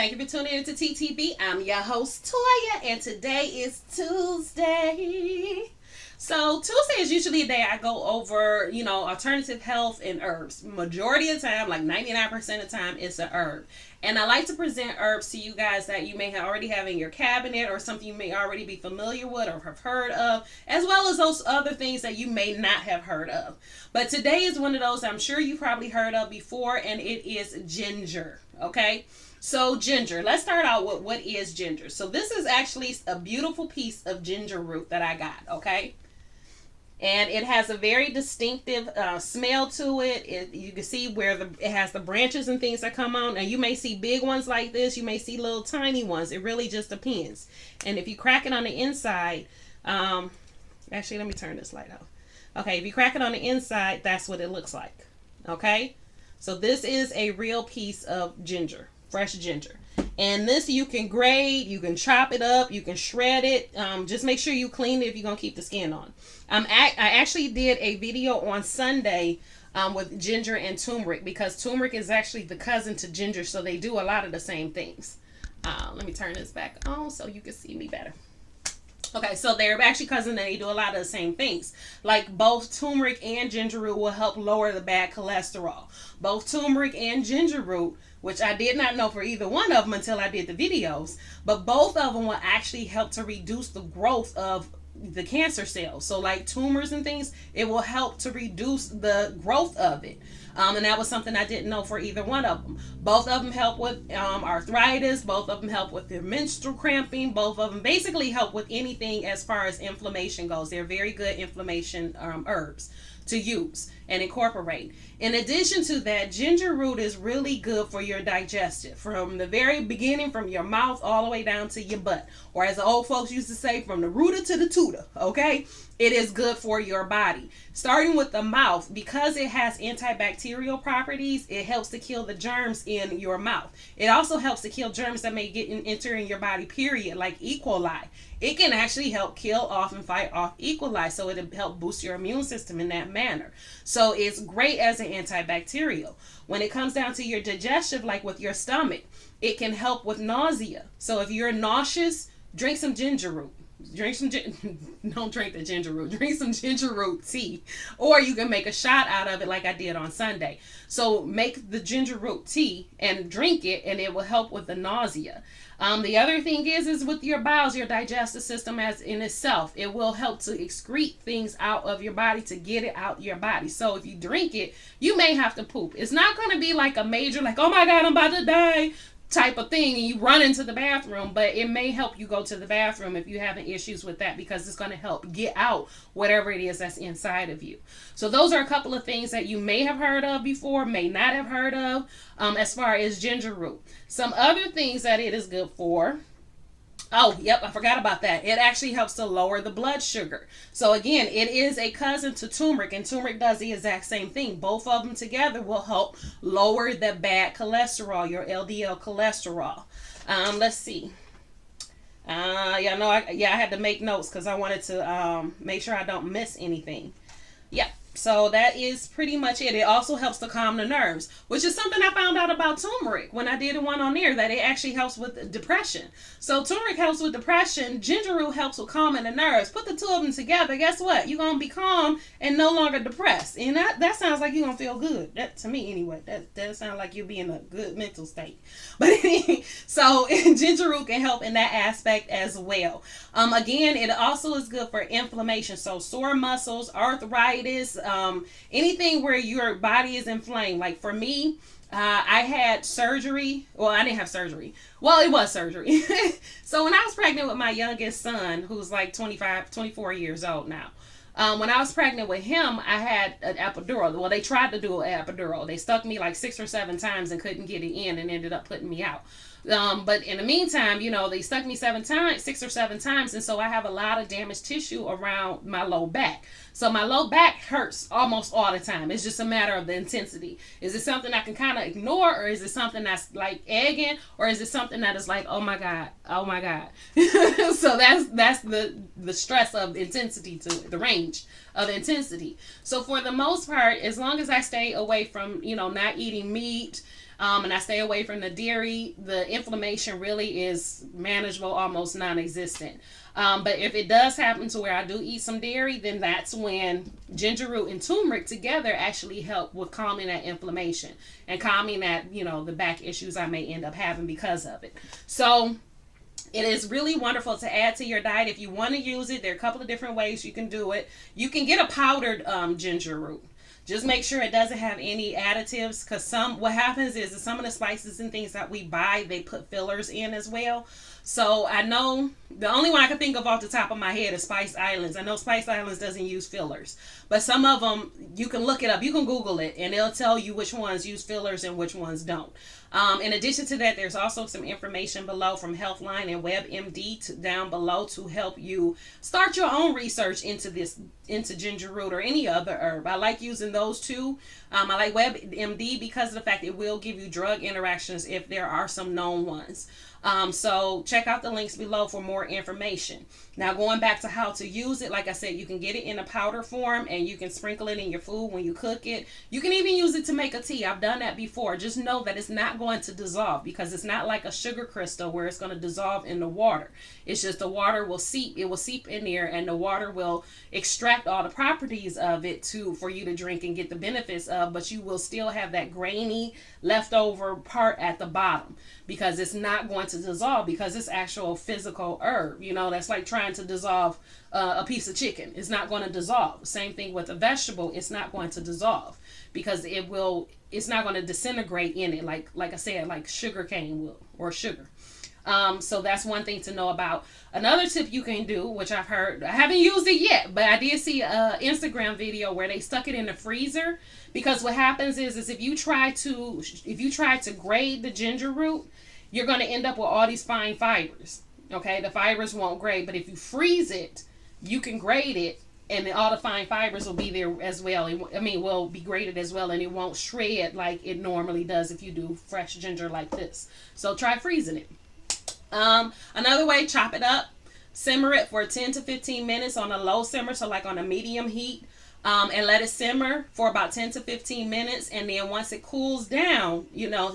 Thank you for tuning in to TTB. I'm your host, Toya, and today is Tuesday. So Tuesday is usually a day I go over, alternative health and herbs. Majority of the time, like 99% of the time, it's an herb. And I like to present herbs to you guys that you may already have in your cabinet or something you may already be familiar with or have heard of, as well as those other things that you may not have heard of. But today is one of those I'm sure you probably heard of before, and it is ginger. Okay? So ginger, let's start out with what is ginger. So this is actually a beautiful piece of ginger root that I got, okay? And it has a very distinctive smell to it. You can see where it has the branches and things that come on. And you may see big ones like this. You may see little tiny ones. It really just depends. And if you crack it on the inside, actually, let me turn this light off. Okay, if you crack it on the inside, that's what it looks like. Okay? So this is a real piece of ginger. Fresh ginger. And this you can grate, you can chop it up, you can shred it. Just make sure you clean it if you're going to keep the skin on. I actually did a video on Sunday with ginger and turmeric, because turmeric is actually the cousin to ginger, so they do a lot of the same things. Let me turn this back on so you can see me better. Okay, so they're actually cousins and they do a lot of the same things. Like both turmeric and ginger root will help lower the bad cholesterol. Both turmeric and ginger root, which I did not know for either one of them until I did the videos, but both of them will actually help to reduce the growth of the cancer cells. So like tumors and things, it will help to reduce the growth of it. And that was something I didn't know for either one of them. Both of them help with arthritis. Both of them help with their menstrual cramping. Both of them basically help with anything as far as inflammation goes. They're very good inflammation herbs to use and incorporate. In addition to that, ginger root is really good for your digestive, from the very beginning, from your mouth all the way down to your butt, or as the old folks used to say, from the rooter to the tutor. Okay, it is good for your body. Starting with the mouth, because it has antibacterial properties, it helps to kill the germs in your mouth. It also helps to kill germs that may enter in your body, period, like E. coli. It can actually help kill off and fight off E. coli, so it'll help boost your immune system in that manner. So it's great as an antibacterial. When it comes down to your digestive, like with your stomach, it can help with nausea. So if you're nauseous, drink some ginger root. Don't drink the ginger root. Drink some ginger root tea, or you can make a shot out of it, like I did on Sunday. So make the ginger root tea and drink it, and it will help with the nausea. The other thing is with your bowels, your digestive system as in itself, it will help to excrete things out of your body, to get it out your body. So if you drink it, you may have to poop. It's not going to be like a major, like, oh my God, I'm about to die type of thing, and you run into the bathroom, but it may help you go to the bathroom if you're having issues with that, because it's going to help get out whatever it is that's inside of you. So those are a couple of things that you may have heard of before, may not have heard of, as far as ginger root. Some other things that it is good for. Oh, yep, I forgot about that. It actually helps to lower the blood sugar. So again, it is a cousin to turmeric, and turmeric does the exact same thing. Both of them together will help lower the bad cholesterol, your LDL cholesterol. Let's see. I had to make notes because I wanted to make sure I don't miss anything. Yep. So that is pretty much it. It also helps to calm the nerves, which is something I found out about turmeric when I did one on there, that it actually helps with depression. So turmeric helps with depression. Ginger root helps with calming the nerves. Put the two of them together. Guess what? You're going to be calm and no longer depressed. And that sounds like you're going to feel good. That, to me anyway, that sounds like you'll be in a good mental state. But so ginger root can help in that aspect as well. Again, it also is good for inflammation. So sore muscles, arthritis, anything where your body is inflamed. Like for me, I had surgery. Well, I didn't have surgery. Well, it was surgery. So when I was pregnant with my youngest son, who's like 24 years old now, when I was pregnant with him, I had an epidural. Well, they tried to do an epidural. They stuck me like 6 or 7 times and couldn't get it in, and ended up putting me out. But in the meantime, they stuck me 6 or 7 times. And so I have a lot of damaged tissue around my low back. So my low back hurts almost all the time. It's just a matter of the intensity. Is it something I can kind of ignore, or is it something that's like egging, or is it something that is like, oh my God. So that's the stress of intensity to it, the range of intensity. So for the most part, as long as I stay away from, not eating meat, and I stay away from the dairy, the inflammation really is manageable, almost non-existent. But if it does happen to where I do eat some dairy, then that's when ginger root and turmeric together actually help with calming that inflammation and calming that, the back issues I may end up having because of it. So it is really wonderful to add to your diet. If you want to use it, there are a couple of different ways you can do it. You can get a powdered ginger root. Just make sure it doesn't have any additives, because what happens is that some of the spices and things that we buy, they put fillers in as well. So I know the only one I can think of off the top of my head is Spice Islands. I know Spice Islands doesn't use fillers, but some of them, you can look it up. You can Google it, and it'll tell you which ones use fillers and which ones don't. In addition to that, there's also some information below from Healthline and WebMD down below to help you start your own research into ginger root or any other herb. I like using those two. I like WebMD because of the fact it will give you drug interactions if there are some known ones. So check out the links below for more information. Now, going back to how to use it, like I said, you can get it in a powder form and you can sprinkle it in your food when you cook it. You can even use it to make a tea. I've done that before. Just know that it's not going to dissolve, because it's not like a sugar crystal where it's going to dissolve in the water. It's just the water will seep. It will seep in there, and the water will extract all the properties of it for you to drink and get the benefits of, but you will still have that grainy leftover part at the bottom, because it's not going to dissolve, because it's actual physical herb. That's like trying to dissolve a piece of chicken. It's not going to dissolve. Same thing with a vegetable. It's not going to dissolve, because it's not going to disintegrate in it like I said, like sugar cane will, or sugar. So that's one thing to know about. Another tip you can do, which I've heard, I haven't used it yet, but I did see a Instagram video where they stuck it in the freezer, because what happens is if you try to grate the ginger root, you're going to end up with all these fine fibers. Okay, the fibers won't grate, but if you freeze it, you can grate it, and all the fine fibers will be there as well. Will be grated as well, and it won't shred like it normally does if you do fresh ginger like this. So try freezing it. Another way, chop it up, simmer it for 10 to 15 minutes on a low simmer, so like on a medium heat, and let it simmer for about 10 to 15 minutes. And then once it cools down,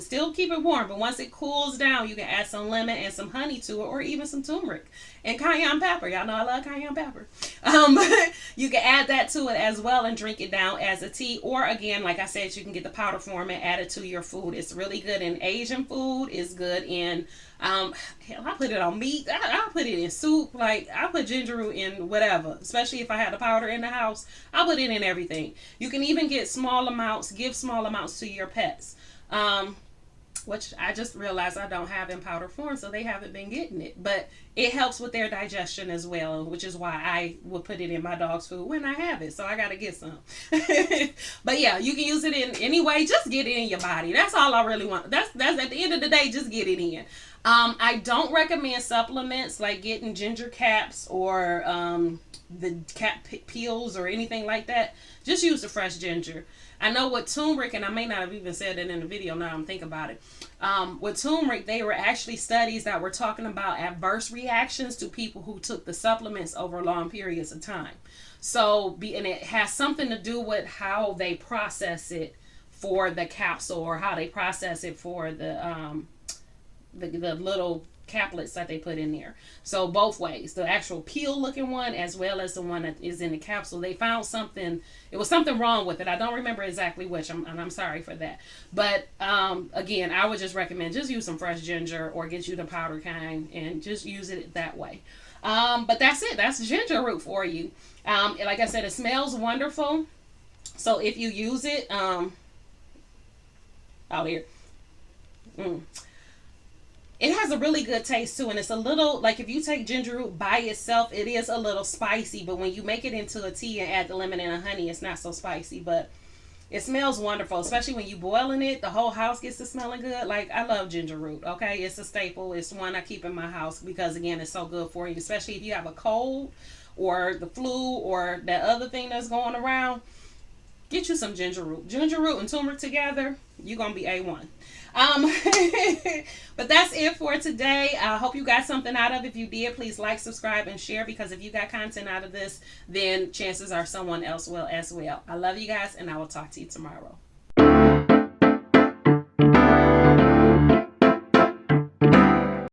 still keep it warm, but once it cools down, you can add some lemon and some honey to it, or even some turmeric and cayenne pepper. Y'all know I love cayenne pepper. You can add that to it as well and drink it down as a tea. Or again, like I said, you can get the powder form and add it to your food. It's really good in Asian food. It's good in hell, I put it on meat. I put it in soup. Like, I put ginger root in whatever, especially if I had a powder in the house. I'll put it in everything. You can even get small amounts, give small amounts to your pets. Which I just realized I don't have in powder form, so they haven't been getting it. But it helps with their digestion as well, which is why I will put it in my dog's food when I have it. So I got to get some. But yeah, you can use it in any way. Just get it in your body. That's all I really want. That's at the end of the day, just get it in. I don't recommend supplements like getting ginger caps or the cap peels or anything like that. Just use the fresh ginger. I know with turmeric, and I may not have even said it in the video now I'm thinking about it. With turmeric, they were actually studies that were talking about adverse reactions to people who took the supplements over long periods of time. So, and it has something to do with how they process it for the capsule, or how they process it for the little caplets that they put in there. So both ways, the actual peel looking one as well as the one that is in the capsule, they found something, it was something wrong with it. I don't remember exactly which, and I'm sorry for that. But again, I would just recommend just use some fresh ginger, or get you the powder kind and just use it that way. But that's it. That's ginger root for you. Like I said, it smells wonderful. So if you use it out here, it has a really good taste too, and it's a little, like if you take ginger root by itself, it is a little spicy, but when you make it into a tea and add the lemon and the honey, it's not so spicy, but it smells wonderful, especially when you boiling it. The whole house gets to smelling good. Like, I love ginger root, okay? It's a staple. It's one I keep in my house because, again, it's so good for you, especially if you have a cold or the flu or that other thing that's going around. Get you some ginger root and turmeric together, you're gonna be A1. But that's it for today. I hope you got something out of it. If you did, please like, subscribe, and share, because if you got content out of this, then chances are someone else will as well. I love you guys, and I will talk to you tomorrow.